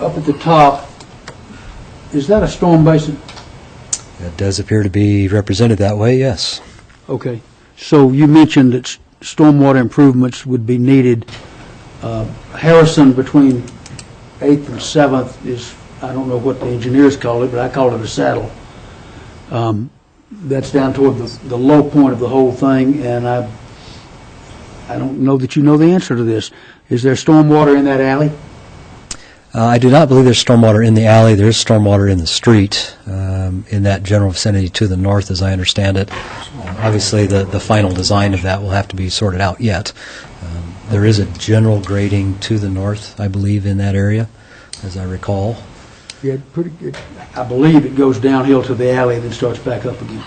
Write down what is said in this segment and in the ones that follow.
up at the top, is that a storm basin? It does appear to be represented that way, yes. Okay. So you mentioned that stormwater improvements would be needed. Harrison between 8th and 7th is, I don't know what the engineers call it, but I call it a saddle. That's down toward the low point of the whole thing, and I don't know that you know the answer to this. Is there stormwater in that alley? I do not believe there's stormwater in the alley. There is stormwater in the street, in that general vicinity to the north, as I understand it. Obviously, the final design of that will have to be sorted out yet. There is a general grading to the north, I believe, in that area, as I recall. Yeah, pretty good. I believe it goes downhill to the alley and then starts back up again.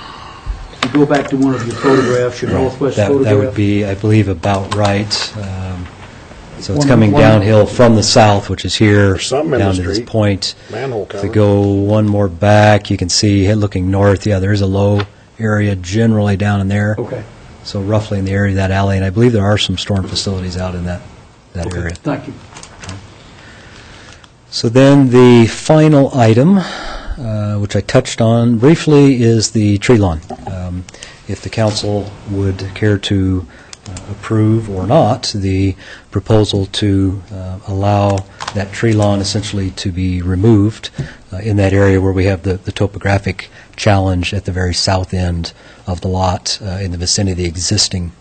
If you go back to one of your photographs, your northwest photograph. That would be, I believe, about right. So it's coming downhill from the south, which is here, down to this point. If we go one more back, you can see, looking north, yeah, there is a low area generally down in there. Okay. So roughly in the area of that alley, and I believe there are some storm facilities out in that area. Thank you. So then the final item, which I touched on briefly, is the tree lawn. If the council would care to approve or not the proposal to allow that tree lawn essentially to be removed in that area where we have the topographic challenge at the very south end of the lot in the vicinity of the existing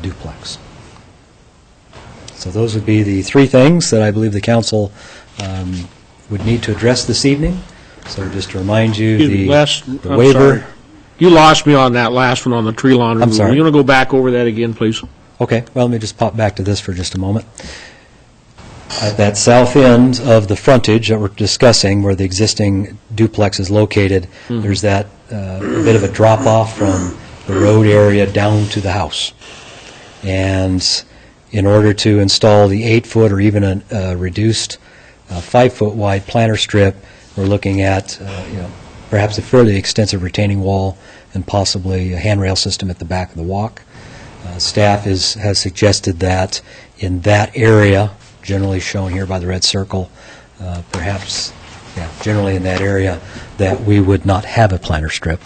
duplex. So those would be the three things that I believe the council would need to address this evening. So just to remind you, the waiver. You lost me on that last one on the tree lawn removal. I'm sorry. You want to go back over that again, please? Okay. Well, let me just pop back to this for just a moment. At that south end of the frontage that we're discussing, where the existing duplex is located, there's that a bit of a drop-off from the road area down to the house. And in order to install the 8-foot or even a reduced 5-foot wide planter strip, we're looking at perhaps a fairly extensive retaining wall and possibly a handrail system at the back of the walk. Staff has suggested that in that area, generally shown here by the red circle, generally in that area, that we would not have a planter strip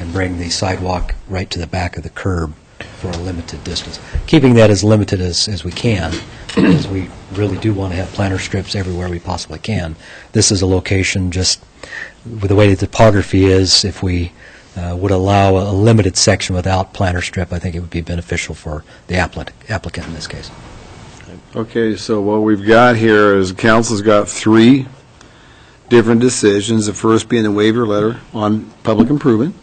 and bring the sidewalk right to the back of the curb for a limited distance. Keeping that as limited as we can, because we really do want to have planter strips everywhere we possibly can. This is a location, just with the way the topography is, if we would allow a limited section without planter strip, I think it would be beneficial for the applicant in this case. Okay, so what we've got here is council's got three different decisions. The first being the waiver letter on public improvement.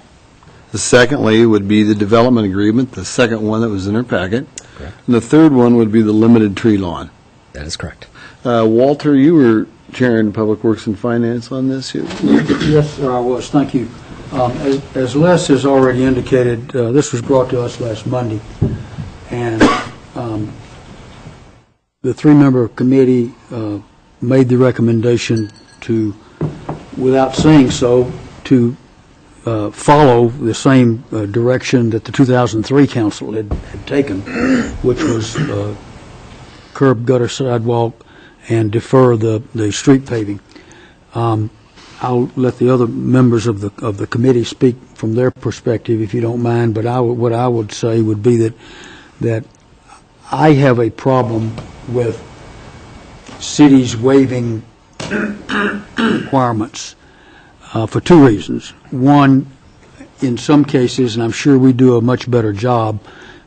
The secondly would be the development agreement, the second one that was in our packet. Correct. And the third one would be the limited tree lawn. That is correct. Walter, you were chairing Public Works and Finance on this. Yes, sir, I was. Thank you. As Les has already indicated, this was brought to us last Monday, and the three-member committee made the recommendation to, without saying so, to follow the same direction that the 2003 council had taken, which was curb, gutter, sidewalk, and defer the street paving. I'll let the other members of the committee speak from their perspective, if you don't mind. But what I would say would be that I have a problem with cities waiving requirements for two reasons. One, in some cases, and I'm sure we do a much better job,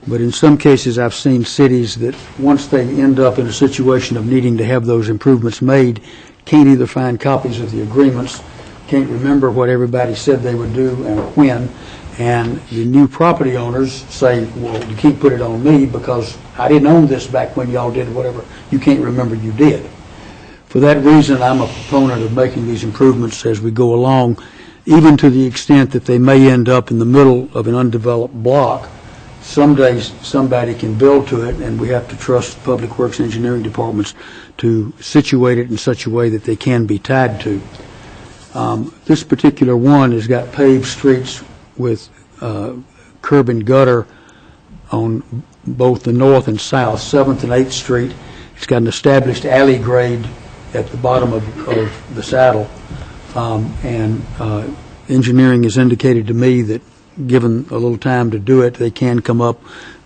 but in some cases I've seen cities that once they end up in a situation of needing to have those improvements made, can't either find copies of the agreements, can't remember what everybody said they would do and when, and the new property owners say, well, you can't put it on me because I didn't own this back when y'all did whatever you can't remember you did. For that reason, I'm a proponent of making these improvements as we go along, even to the extent that they may end up in the middle of an undeveloped block. Someday somebody can build to it, and we have to trust Public Works engineering departments to situate it in such a way that they can be tied to. This particular one has got paved streets with curb and gutter on both the north and south, 7th and 8th Street. It's got an established alley grade at the bottom of the saddle. And engineering has indicated to me that, given a little time to do it, they can come up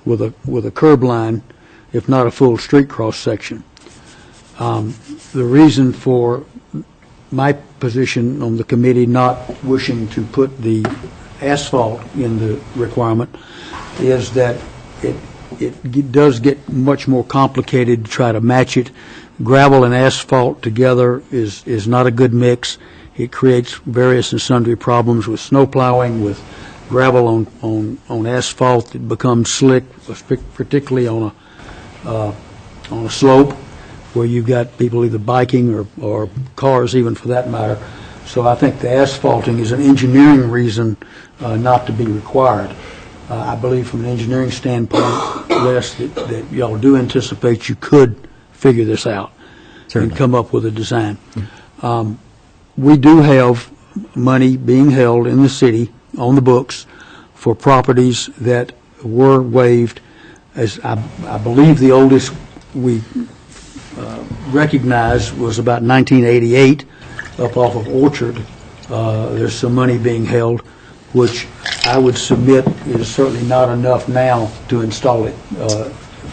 with a curb line, if not a full street cross section. The reason for my position on the committee not wishing to put the asphalt in the requirement is that it does get much more complicated to try to match it. Gravel and asphalt together is not a good mix. It creates various and sundry problems with snow plowing, with gravel on asphalt that becomes slick, particularly on a slope where you've got people either biking or cars even for that matter. So I think the asphalting is an engineering reason not to be required. I believe from an engineering standpoint, Les, that y'all do anticipate you could figure this out. Certainly. And come up with a design. We do have money being held in the city on the books for properties that were waived. As I believe the oldest we recognized was about 1988 up off of Orchard. There's some money being held, which I would submit is certainly not enough now to install it.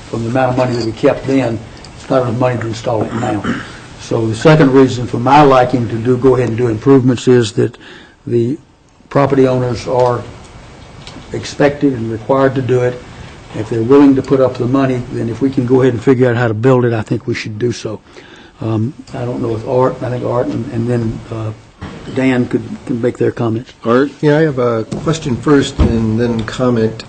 From the amount of money that we kept then, it's not enough money to install it now. So the second reason for my liking to go ahead and do improvements is that the property owners are expected and required to do it. If they're willing to put up the money, then if we can go ahead and figure out how to build it, I think we should do so. I don't know if I think Art and then Dan can make their comments. Art? Yeah, I have a question first and then comment.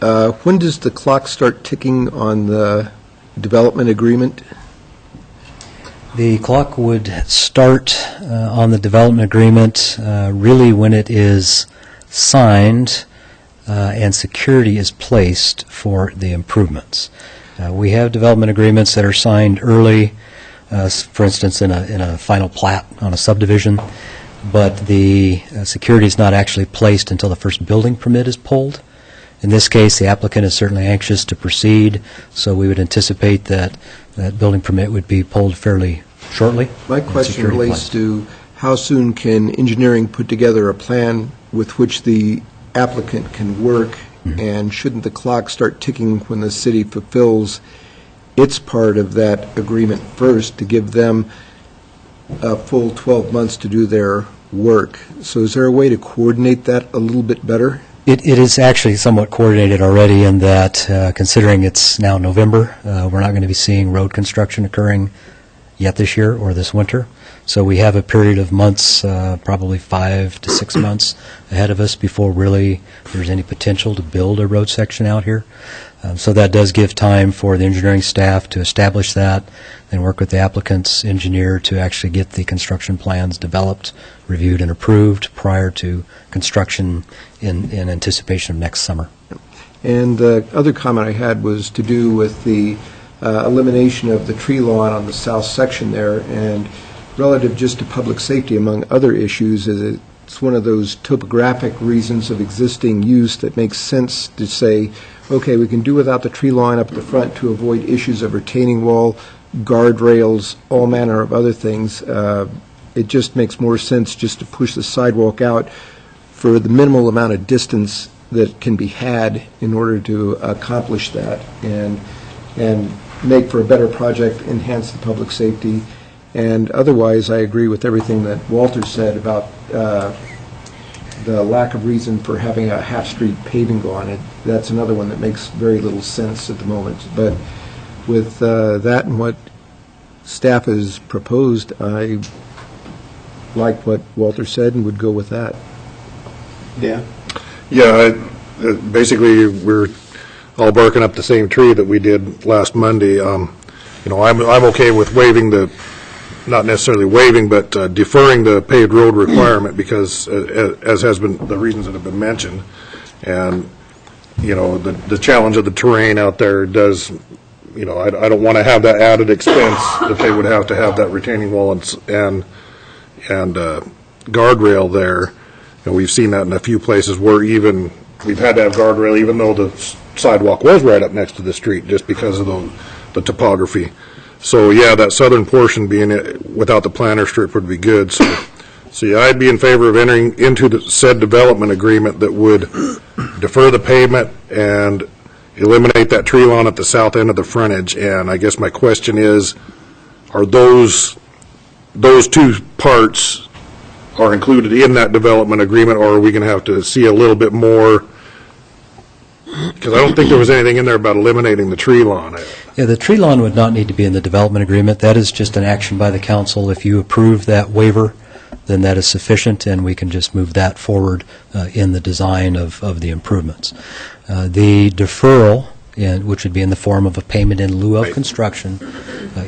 When does the clock start ticking on the development agreement? The clock would start on the development agreement really when it is signed and security is placed for the improvements. We have development agreements that are signed early, for instance, in a final plat on a subdivision, but the security is not actually placed until the first building permit is pulled. In this case, the applicant is certainly anxious to proceed, so we would anticipate that that building permit would be pulled fairly shortly. My question relates to how soon can engineering put together a plan with which the applicant can work, and shouldn't the clock start ticking when the city fulfills its part of that agreement first to give them a full 12 months to do their work? So is there a way to coordinate that a little bit better? It is actually somewhat coordinated already in that, considering it's now November, we're not going to be seeing road construction occurring yet this year or this winter. So we have a period of months, probably 5 to 6 months ahead of us before really there's any potential to build a road section out here. So that does give time for the engineering staff to establish that and work with the applicant's engineer to actually get the construction plans developed, reviewed, and approved prior to construction in anticipation of next summer. And the other comment I had was to do with the elimination of the tree lawn on the south section there, and relative just to public safety, among other issues, is it's one of those topographic reasons of existing use that makes sense to say, okay, we can do without the tree line up at the front to avoid issues of retaining wall, guardrails, all manner of other things. It just makes more sense just to push the sidewalk out for the minimal amount of distance that can be had in order to accomplish that and make for a better project, enhance the public safety. And otherwise, I agree with everything that Walter said about the lack of reason for having a half-street paving go on it. That's another one that makes very little sense at the moment. But with that and what staff has proposed, I like what Walter said and would go with that. Yeah. Yeah, basically, we're all barking up the same tree that we did last Monday. You know, I'm okay with waiving the, not necessarily waiving, but deferring the paved road requirement because, as has been the reasons that have been mentioned, and you know, the challenge of the terrain out there does, you know, I don't want to have that added expense that they would have to have that retaining wall and guardrail there. And we've seen that in a few places where even we've had to have guardrail even though the sidewalk was right up next to the street just because of the topography. So, yeah, that southern portion being without the planter strip would be good. So yeah, I'd be in favor of entering into the said development agreement that would defer the pavement and eliminate that tree lawn at the south end of the frontage. And I guess my question is, are those two parts are included in that development agreement, or are we going to have to see a little bit more? Because I don't think there was anything in there about eliminating the tree lawn. Yeah, the tree lawn would not need to be in the development agreement. That is just an action by the council. If you approve that waiver, then that is sufficient, and we can just move that forward in the design of the improvements. The deferral, which would be in the form of a payment in lieu of construction,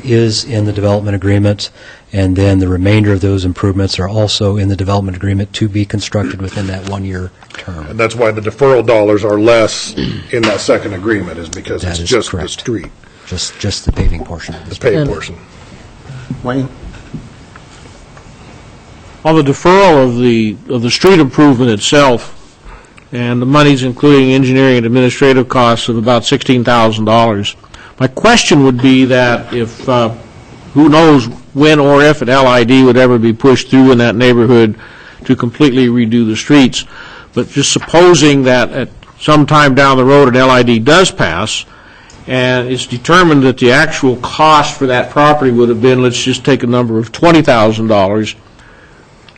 is in the development agreement, and then the remainder of those improvements are also in the development agreement to be constructed within that one-year term. And that's why the deferral dollars are less in that second agreement, is because That it's is just correct. the street, Just the paving portion of the this. paved portion. Wayne? On the deferral of the street improvement itself, and the monies including engineering and administrative costs of about $16,000, my question would be that if, who knows when or if an LID would ever be pushed through in that neighborhood to completely redo the streets, but just supposing that at some time down the road an LID does pass, and it's determined that the actual cost for that property would have been, let's just take a number of $20,000,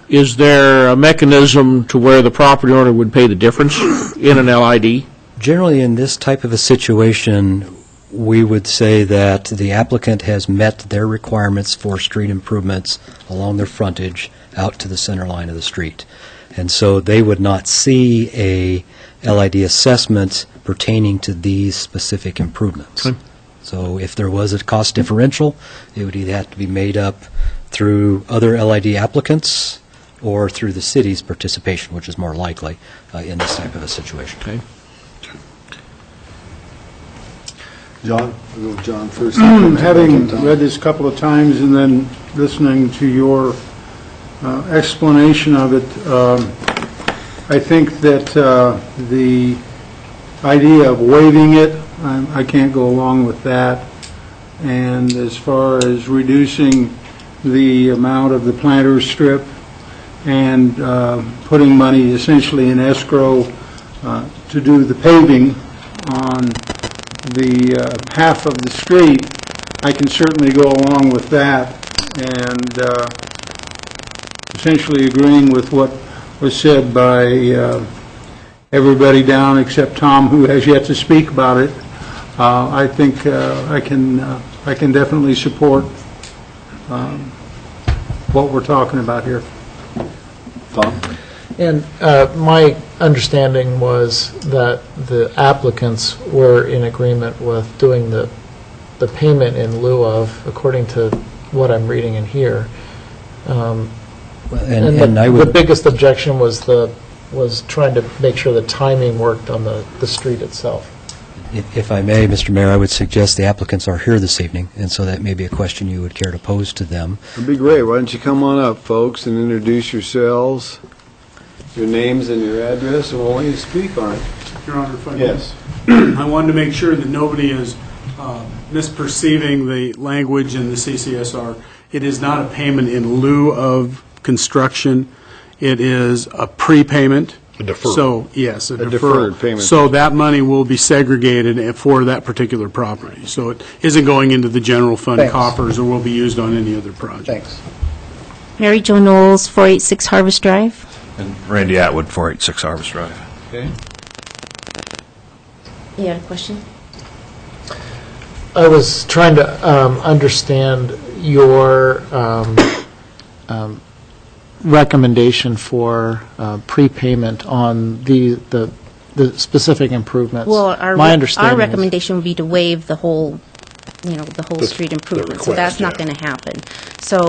is there a mechanism to where the property owner would pay the difference in an LID? Generally, in this type of a situation, we would say that the applicant has met their requirements for street improvements along their frontage out to the center line of the street. And so they would not see a LID assessment pertaining to these specific improvements. Okay. So if there was a cost differential, it would either have to be made up through other LID applicants or through the city's participation, which is more likely in this type of a situation. Okay. John? We'll go John first. Having read this a couple of times and then listening to your explanation of it, I think that the idea of waiving it, I can't go along with that. And as far as reducing the amount of the planter strip and putting money essentially in escrow to do the paving on the half of the street, I can certainly go along with that, and essentially agreeing with what was said by everybody down except Tom, who has yet to speak about it. I think I can definitely support what we're talking about here. Tom? And my understanding was that the applicants were in agreement with doing the payment in lieu of, according to what I'm reading in here. And I The would, biggest objection was trying to make sure the timing worked on the street itself. if I may, Mr. Mayor, I would suggest the applicants are here this evening, and so that may be a question you would care to pose to them. That'd be great. Why don't you come on up, folks, and introduce yourselves, your names and your address, and we'll let you speak on it. Your Honor, if I may. Yes. I wanted to make sure that nobody is misperceiving the language in the CCSR. It is not a payment in lieu of construction. It is a prepayment. A deferral. So, yes, a deferred deferral. payment. So that money will be segregated for that particular property. So it isn't going into the general fund Thanks. coffers or will be used on any other project. Thanks. Mary Jo Knowles, 486 Harvest Drive. And Randy Atwood, 486 Harvest Drive. Okay. You had a question? I was trying to understand your recommendation for prepayment on the specific improvements. Well, My understanding our is- recommendation would be to waive the whole, the whole street improvement. So that's not going to happen. So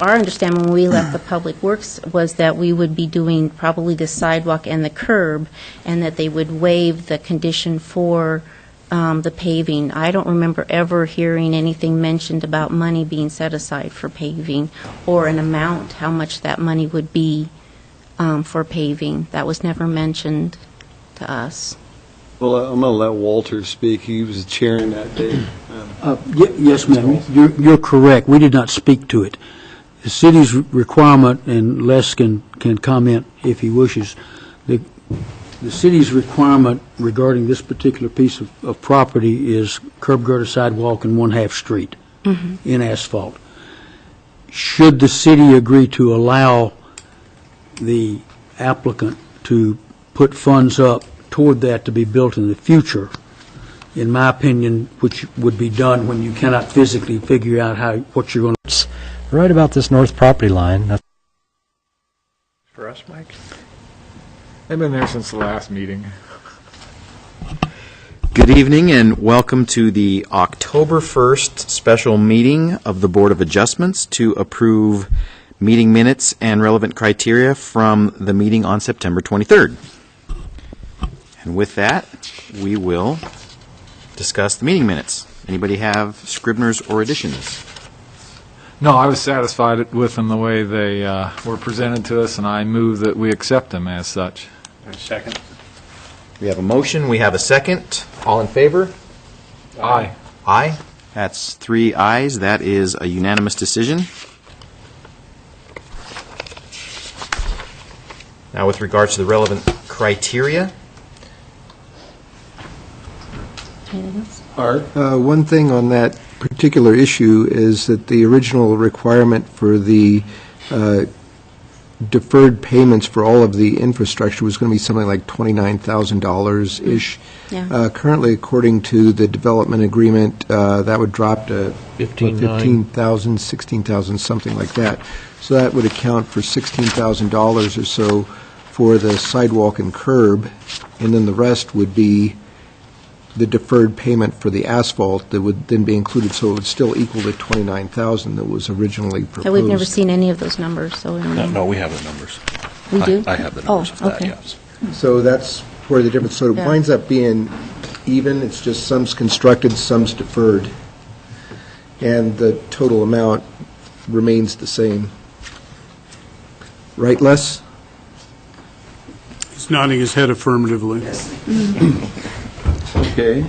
our understanding when we left the Public Works was that we would be doing probably the sidewalk and the curb, and that they would waive the condition for the paving. I don't remember ever hearing anything mentioned about money being set aside for paving, or an amount, how much that money would be for paving. That was never mentioned to us. Well, I'm going to let Walter speak. He was chairing that day. Yes, ma'am, you're correct. We did not speak to it. The city's requirement, and Les can comment if he wishes, the city's requirement regarding this particular piece of property is curb gutter sidewalk and 1/2 street in asphalt. Should the city agree to allow the applicant to put funds up toward that to be built in the future, in my opinion, which would be done when you cannot physically figure out what you're going to... Right about this north property line. For us, Mike? I've been there since the last meeting. Good evening and welcome to the October 1st special meeting of the Board of Adjustments to approve meeting minutes and relevant criteria from the meeting on September 23rd. And with that, we will discuss the meeting minutes. Anybody have scriveners or additions? No, I was satisfied with them the way they were presented to us, and I move that we accept them as such. Second. We have a motion, we have a second. All in favor? Aye. Aye. That's 3 ayes. That is a unanimous decision. Now, with regards to the relevant criteria. Art? One thing on that particular issue is that the original requirement for the deferred payments for all of the infrastructure was going to be something like $29,000-ish. Yeah. Currently, according to the development agreement, that would drop to 15,900. 16,000, something like that. So that would account for $16,000 or so for the sidewalk and curb, and then the rest would be the deferred payment for the asphalt that would then be included, so it would still equal the $29,000 that was originally proposed. We've never seen any of those numbers, so we don't know. No, we have the numbers. We do? I have the numbers of that, okay. yes. So that's where the difference, so it Yeah. winds up being even, it's just some's constructed, some's deferred, and the total amount remains the same. Right, Les? He's nodding his head affirmatively. Okay.